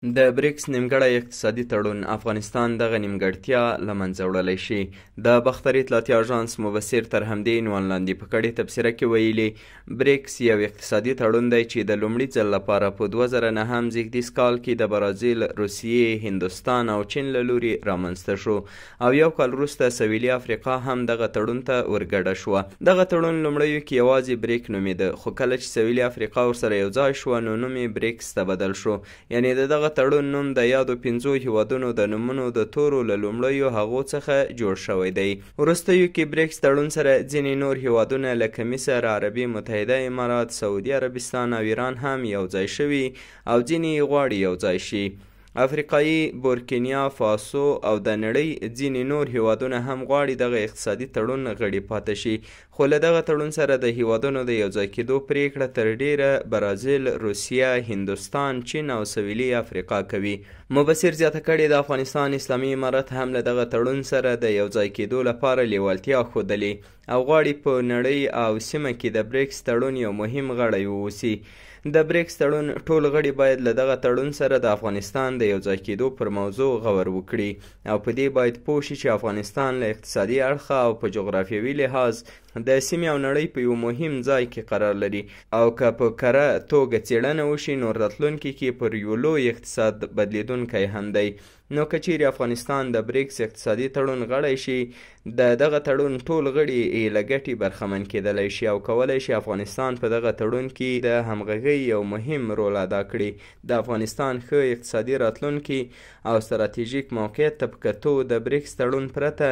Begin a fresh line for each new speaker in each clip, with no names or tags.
د بریکس نیمګړی اقتصادي تړون افغانستان دغه نیمګړتیا له منځه وړلی شي. د باختر اطلاعاتي اژانس مبصر تر همدې عنوان لاندې په کړې تبصره کې ویلي بریکس یو اقتصادي تړون دی چې د لومړي ځل لپاره په 2009 زیږدیز کال کې د برازیل، روسیې، هندوستان او چین له لوري رامنځته شو او یو کال وروسته سویلي افریقا هم دغه تړون ته ورګډه شوه. دغه تړون لومړیو کې یوازې بریک نومیده، خو کله چې سویلي افریقا ورسره یو ځای شوه نو نوم یې بریکس ته بدل شو. یعنې د دغه تړون نوم د یادو 5 هیوادونو د نومونو د تورو له لومړیو هغو څخه جوړ شوی دی. وروستیو کې بریکس تړون سره ځینې نور هیوادونه لکه مصر، عربي متحده امارات، سعودي عربستان او ایران هم یو ځای شوي او ځینې غواړي یو ځای شي. افریقایي، بورکینیا فاسو او د نړۍ ځینې نور هیوادونه هم غواړي دغه اقتصادي تړون غړي پاتې شي، خو له دغه تړون سره د هیوادونو د یوځای کېدو پریکړه تر ډیره برازیل، روسیه، هندوستان، چین او سویلي افریقا کوي. مبصر زیاته کړې د افغانستان اسلامي امارت هم له دغه تړون سره د یوځای کېدو لپاره لیوالتیا ښودلې او غواړي په نړۍ او سیمه کې د بریکس تړون یو مهم غړی واوسي. د بریکس تړون ټول غړي باید له دغه تړون سره د افغانستان د یوځای کېدو پر موضوع غور وکړي او په دې باید پوه شي چې افغانستان له اقتصادي اړخه او په جغرافیوي لحاظ د سیمې او نړۍ په یو مهم ځای کې قرار لري او که په کره توګه څېړنه وشي نو راتلونکي کې پر یو لوی اقتصاد بدلیدونکی هم دی. نو که چیرې افغانستان د بریکس اقتصادي تړون غړی شي د دغه تړون ټول غړي یې له ګټې برخمن کېدلی شي او کولی شي افغانستان په دغه تړون کې د همغږۍ یو مهم رول ادا کړي. د افغانستان ښه اقتصادي راتلونکي او ستراتیژیک موقعیت ته په کتو د بریکس تړون پرته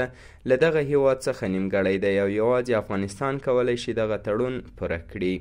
له دغه هیواد څخه نیمګړی دی او یوازې افغانستان کولی شي دغه تړون پوره کړي.